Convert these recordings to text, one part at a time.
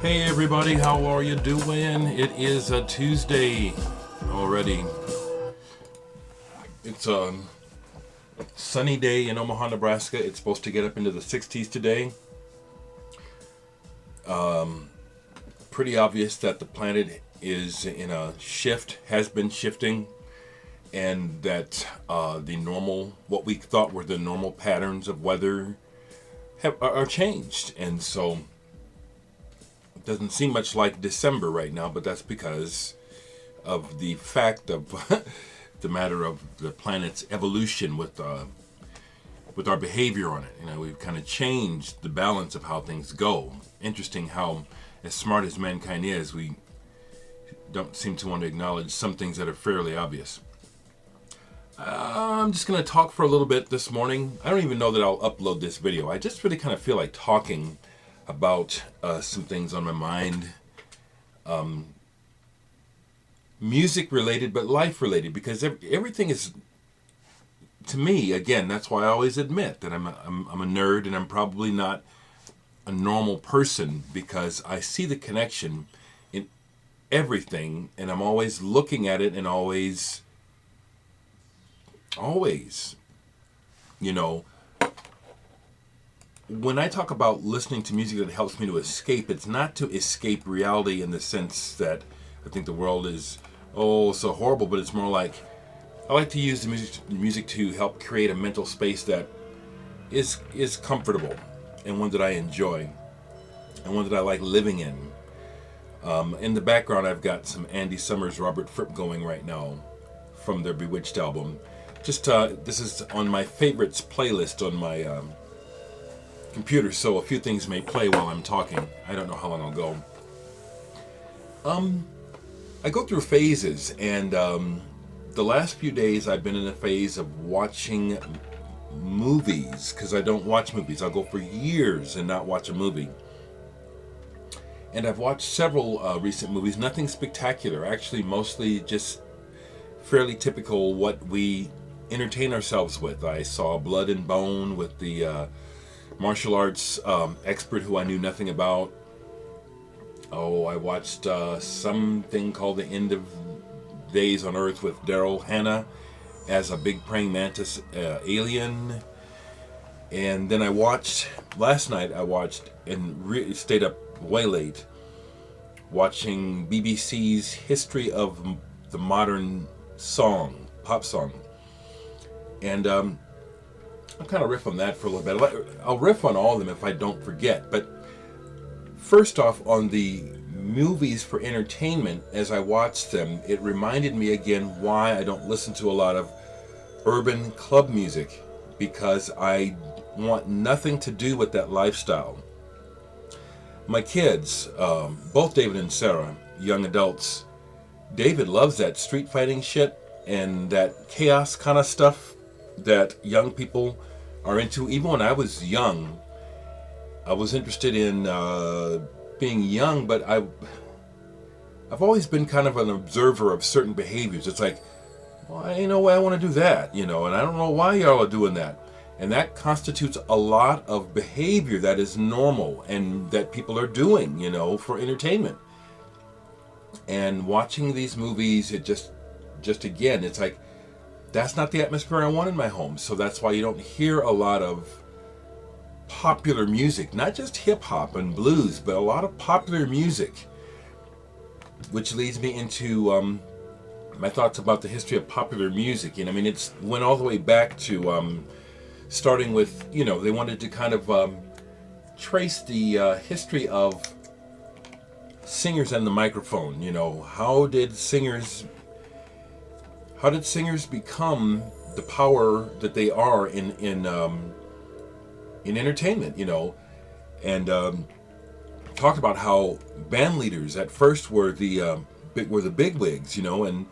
Hey everybody, how are you doing? It is a Tuesday already. It's a sunny day in Omaha, Nebraska. It's supposed to get up into the 60s today. Pretty obvious that the planet is in a shift, has been shifting, and that what we thought were the normal patterns of weather are changed. And so doesn't seem much like December right now, but that's because of the fact of the matter of the planet's evolution with our behavior on it. You know, we've kind of changed the balance of how things go. Interesting how, as smart as mankind is, we don't seem to want to acknowledge some things that are fairly obvious. I'm just going to talk for a little bit this morning. I don't even know that I'll upload this video. I just really kind of feel like talking about some things on my mind, music related but life related, because everything is, to me, again, that's why I always admit that I'm a nerd, and I'm probably not a normal person, because I see the connection in everything, and I'm always looking at it, and always, you know, when I talk about listening to music that helps me to escape, it's not to escape reality in the sense that I think the world is, so horrible, but it's more like I like to use the music to help create a mental space that is comfortable, and one that I enjoy, and one that I like living in. In the background, I've got some Andy Summers, Robert Fripp going right now from their Bewitched album. Just this is on my favorites playlist on my computer, so a few things may play while I'm talking. I don't know how long I'll go. I go through phases, and the last few days I've been in a phase of watching movies, because I don't watch movies. I'll go for years and not watch a movie. And I've watched several recent movies, nothing spectacular, actually mostly just fairly typical what we entertain ourselves with. I saw Blood and Bone with the martial arts expert who I knew nothing about. I watched something called The End of Days on Earth with Daryl Hannah as a big praying mantis alien. And then last night I watched and stayed up way late watching BBC's History of the Modern Pop Song. And I'll kind of riff on that for a little bit. I'll riff on all of them if I don't forget. But first off, on the movies for entertainment, as I watched them, it reminded me again why I don't listen to a lot of urban club music, because I want nothing to do with that lifestyle. My kids, both David and Sarah, young adults, David loves that street fighting shit and that chaos kind of stuff that young people are into. Even when I was young, I was interested in being young, but I've always been kind of an observer of certain behaviors. It's like, well, ain't no way I want to do that, and I don't know why y'all are doing that. And that constitutes a lot of behavior that is normal and that people are doing, for entertainment. And watching these movies, it just again, it's like, that's not the atmosphere I want in my home. So that's why you don't hear a lot of popular music, not just hip hop and blues, but a lot of popular music, which leads me into my thoughts about the history of popular music. And I mean, it's went all the way back to starting with, they wanted to kind of trace the history of singers and the microphone. How did singers become the power that they are in entertainment, and talked about how band leaders at first were the big wigs, and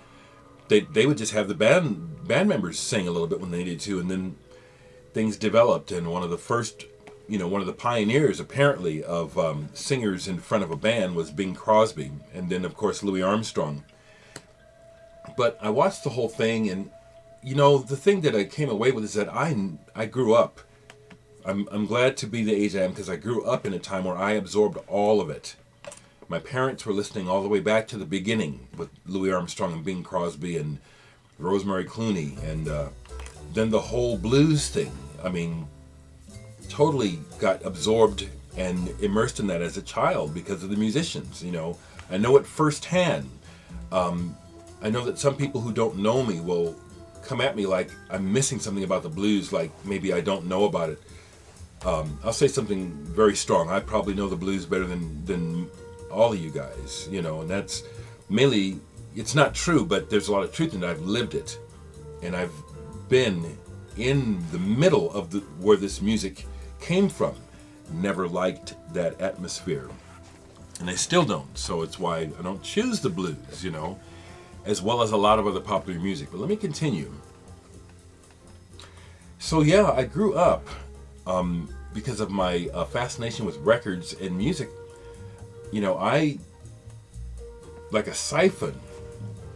they would just have the band members sing a little bit when they needed to, and then things developed, and one of the pioneers apparently of singers in front of a band was Bing Crosby, and then of course Louis Armstrong. But I watched the whole thing, and the thing that I came away with is that I grew up. I'm glad to be the age I am, because I grew up in a time where I absorbed all of it. My parents were listening all the way back to the beginning with Louis Armstrong and Bing Crosby and Rosemary Clooney, and then the whole blues thing. I mean, totally got absorbed and immersed in that as a child because of the musicians. I know it firsthand. I know that some people who don't know me will come at me like I'm missing something about the blues, like maybe I don't know about it. I'll say something very strong. I probably know the blues better than all of you guys, and that's mainly, it's not true, but there's a lot of truth in it. I've lived it, and I've been in the middle of where this music came from. Never liked that atmosphere, and I still don't, so it's why I don't choose the blues, as well as a lot of other popular music. But let me continue. So yeah, I grew up because of my fascination with records and music. I, like a siphon,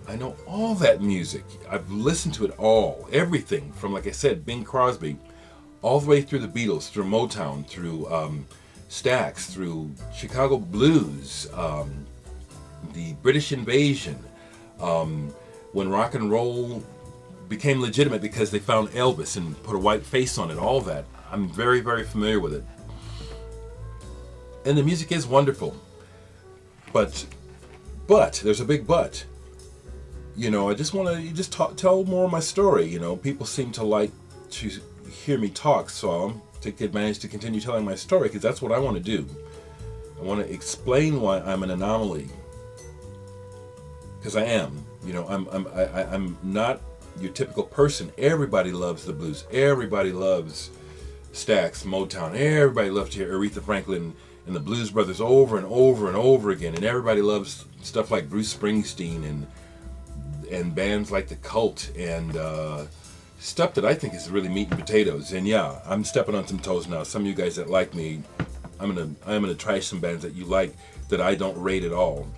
I know all that music. I've listened to it all, everything from, like I said, Bing Crosby, all the way through the Beatles, through Motown, through Stax, through Chicago blues, the British Invasion, when rock and roll became legitimate because they found Elvis and put a white face on it, all that. I'm very, very familiar with it. And the music is wonderful. But there's a big but. I just want to tell more of my story. People seem to like to hear me talk, so I'll take advantage to continue telling my story, because that's what I want to do. I want to explain why I'm an anomaly, because I am. I'm not your typical person. Everybody loves the blues. Everybody loves Stax, Motown. Everybody loves to hear Aretha Franklin and the Blues Brothers over and over and over again. And everybody loves stuff like Bruce Springsteen and bands like The Cult and stuff that I think is really meat and potatoes. And yeah, I'm stepping on some toes now. Some of you guys that like me, I'm gonna trash some bands that you like that I don't rate at all.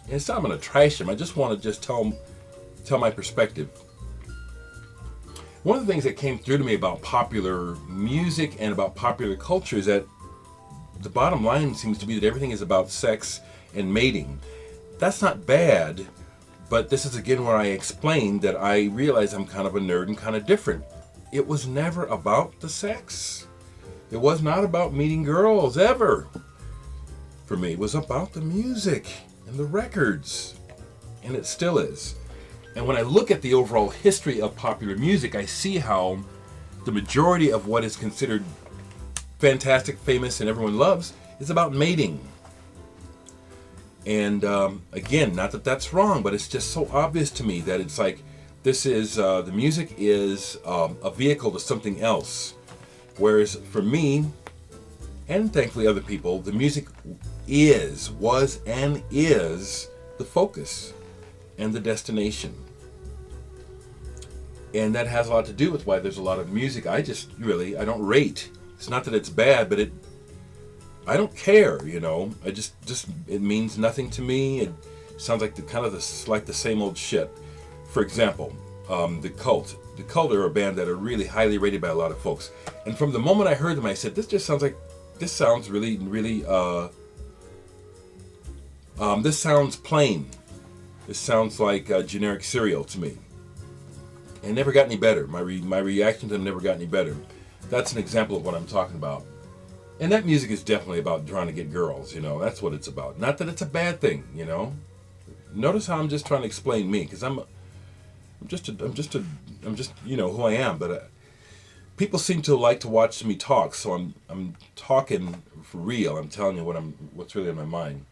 And it's not I'm gonna trash them. I just want to tell my perspective. One of the things that came through to me about popular music and about popular culture is that the bottom line seems to be that everything is about sex and mating. That's not bad, but this is again where I explained that I realize I'm kind of a nerd and kind of different. It was never about the sex. It was not about meeting girls, ever. For me, it was about the music and the records. And it still is. And when I look at the overall history of popular music, I see how the majority of what is considered fantastic, famous, and everyone loves is about mating. And again, not that that's wrong, but it's just so obvious to me that it's like this is the music is a vehicle to something else. Whereas for me, and thankfully other people, the music was and is the focus and the destination. And that has a lot to do with why there's a lot of music I don't rate. It's not that it's bad, but I don't care, I just it means nothing to me. It sounds like the same old shit. For example, The Cult. The Cult are a band that are really highly rated by a lot of folks. And from the moment I heard them, I said, this sounds really, really, this sounds plain. This sounds like generic cereal to me. And it never got any better. My reaction to them never got any better. That's an example of what I'm talking about. And that music is definitely about trying to get girls, That's what it's about. Not that it's a bad thing, Notice how I'm just trying to explain me, because I'm just who I am. But people seem to like to watch me talk, so I'm talking for real. I'm telling you what's really in my mind.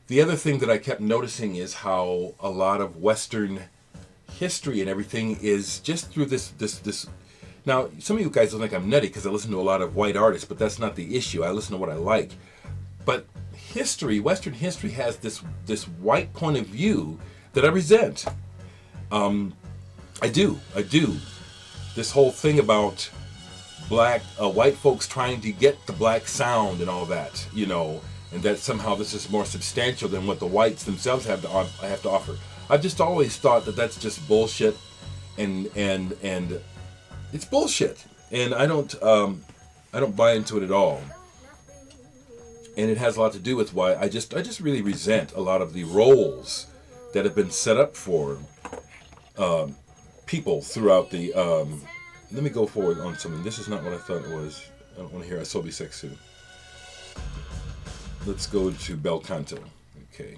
The other thing that I kept noticing is how a lot of Western history and everything is just through this. Now, some of you guys don't think I'm nutty because I listen to a lot of white artists, but that's not the issue. I listen to what I like. But Western history has this white point of view that I resent. I do. This whole thing about white folks trying to get the black sound and all that, and that somehow this is more substantial than what the whites themselves have to offer. I've just always thought that that's just bullshit, and it's bullshit, and I don't buy into it at all. And it has a lot to do with why I just really resent a lot of the roles that have been set up for people throughout the. Let me go forward on something. This is not what I thought it was. I don't want to hear Asobi Sexu. Let's go to Bel Canto. Okay.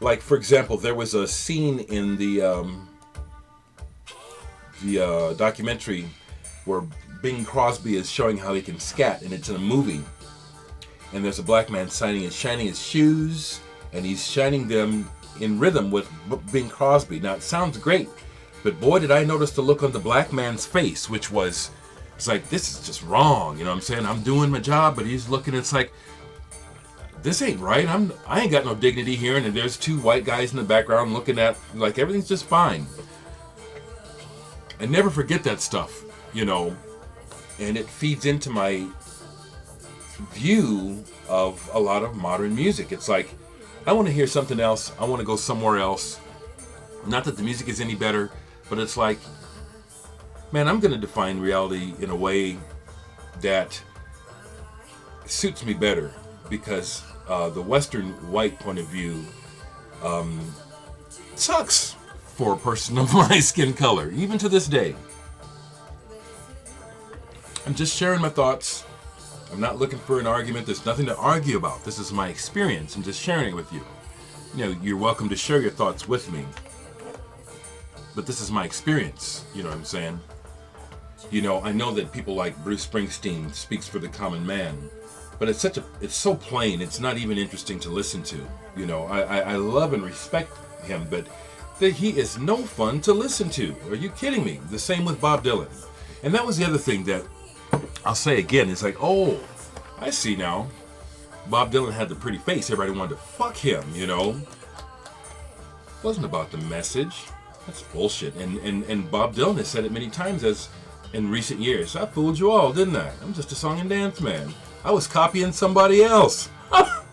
Like, for example, there was a scene in the documentary where Bing Crosby is showing how he can scat, and it's in a movie. And there's a black man shining his shoes, and he's shining them in rhythm with Bing Crosby. Now, it sounds great, but boy, did I notice the look on the black man's face, which was, it's like, this is just wrong. You know what I'm saying? I'm doing my job, but he's looking, it's like, this ain't right. I ain't got no dignity here, and there's two white guys in the background looking at, like, everything's just fine. I never forget that stuff, you know, and it feeds into my view of a lot of modern music. It's like, I want to hear something else. I want to go somewhere else. Not that the music is any better, but it's like, man, I'm going to define reality in a way that suits me better, because the Western white point of view sucks for a person of my skin color, even to this day. I'm just sharing my thoughts. I'm not looking for an argument. There's nothing to argue about. This is my experience. I'm just sharing it with you. You know, you're welcome to share your thoughts with me. But this is my experience. You know what I'm saying? You know, I know that people like Bruce Springsteen speaks for the common man, but it's so plain. It's not even interesting to listen to. You know, I love and respect him, but he is no fun to listen to. Are you kidding me? The same with Bob Dylan. And that was the other thing that I'll say again. It's like, oh, I see now. Bob Dylan had the pretty face. Everybody wanted to fuck him, you know. It wasn't about the message. That's bullshit. And Bob Dylan has said it many times as in recent years. I fooled you all, didn't I? I'm just a song and dance man. I was copying somebody else. But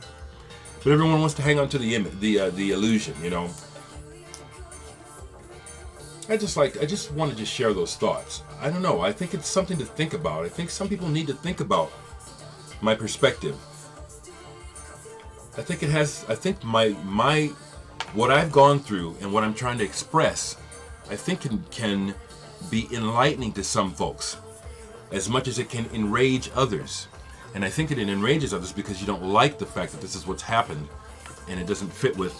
everyone wants to hang on to the image, the illusion, you know. I just wanted to share those thoughts. I don't know. I think it's something to think about. I think some people need to think about my perspective. I think my what I've gone through and what I'm trying to express, I think can be enlightening to some folks as much as it can enrage others. And I think that it enrages others because you don't like the fact that this is what's happened and it doesn't fit with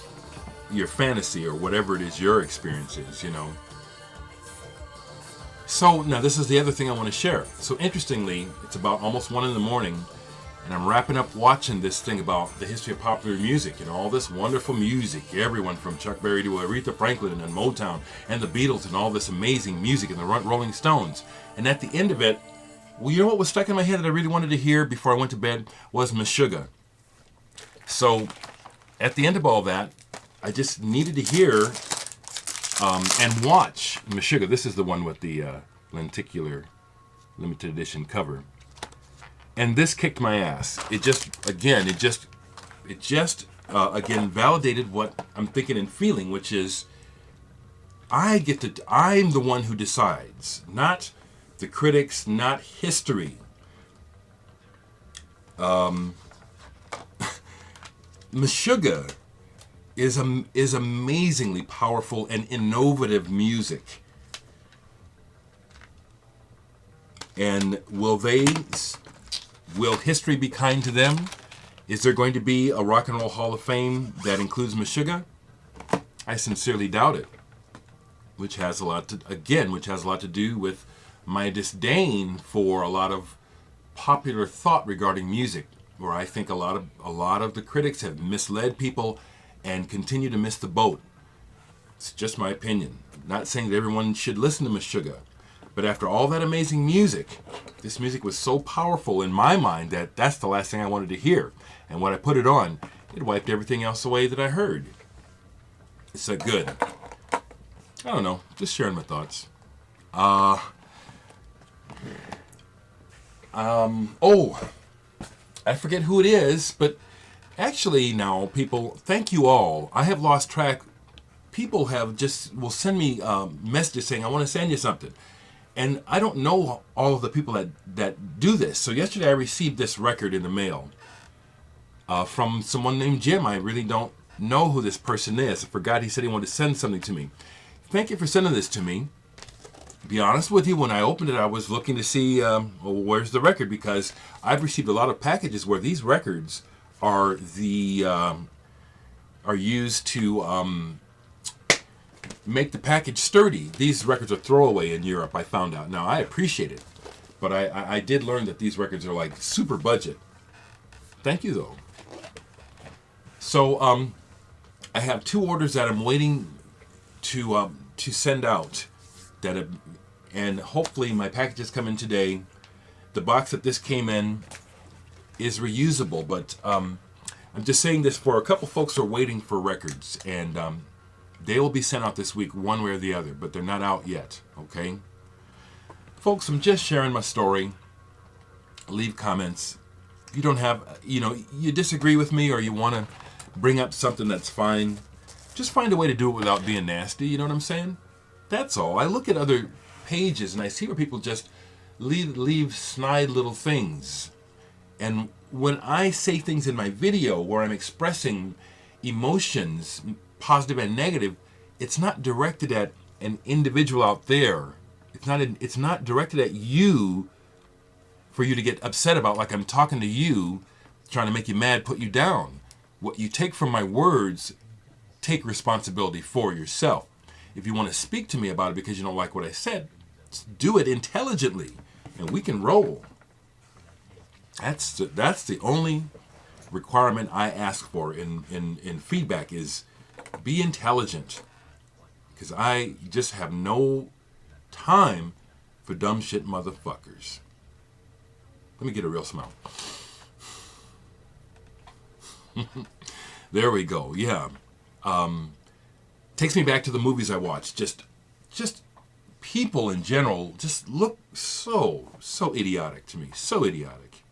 your fantasy or whatever it is your experience is, you know. So now this is the other thing I want to share. So interestingly, it's about almost 1 a.m. and I'm wrapping up watching this thing about the history of popular music and all this wonderful music. Everyone from Chuck Berry to Aretha Franklin and Motown and the Beatles and all this amazing music and the Rolling Stones. And at the end of it, well, you know what was stuck in my head that I really wanted to hear before I went to bed was Meshuggah. So at the end of all that, I just needed to hear and watch Meshuggah. This is the one with the lenticular limited edition cover. And this kicked my ass. It just again validated what I'm thinking and feeling, which is I'm the one who decides, not the critics, not history. Meshuggah is amazingly powerful and innovative music. And will history be kind to them? Is there going to be a Rock and Roll Hall of Fame that includes Meshuggah? I sincerely doubt it. Which has a lot to do with my disdain for a lot of popular thought regarding music, where I think a lot of the critics have misled people and continue to miss the boat. It's just my opinion. Not saying that everyone should listen to Meshuggah, but after all that amazing music, this music was so powerful in my mind that that's the last thing I wanted to hear. And when I put it on, it wiped everything else away that I heard. It's so good. I don't know, just sharing my thoughts. I forget who it is, but actually now, people, thank you all. I have lost track. People will send me messages saying, I want to send you something. And I don't know all of the people that do this. So yesterday I received this record in the mail. from someone named Jim. I really don't know who this person is. I forgot he said he wanted to send something to me. Thank you for sending this to me. To be honest with you, when I opened it, I was looking to see, well, where's the record? Because I've received a lot of packages where these records are are used to make the package sturdy. These records are throwaway in Europe, I found out. Now, I appreciate it, but I did learn that these records are like super budget. Thank you, though. So, I have 2 orders that I'm waiting to send out. And hopefully my packages come in today. The box that this came in is reusable, but I'm just saying this for a couple folks who are waiting for records, and they will be sent out this week one way or the other, but they're not out yet, okay? Folks, I'm just sharing my story. Leave comments. If you don't have, you disagree with me or you want to bring up something, that's fine. Just find a way to do it without being nasty, you know what I'm saying? That's all. I look at other pages and I see where people just leave snide little things. And when I say things in my video where I'm expressing emotions, positive and negative, it's not directed at an individual out there. It's not directed at you for you to get upset about, like I'm talking to you, trying to make you mad, put you down. What you take from my words, take responsibility for yourself. If you want to speak to me about it because you don't like what I said, do it intelligently, and we can roll. That's the only requirement I ask for in feedback is be intelligent, because I just have no time for dumb shit motherfuckers. Let me get a real smell. There we go. Yeah. Takes me back to the movies I watched. Just people in general just look so idiotic to me. So idiotic.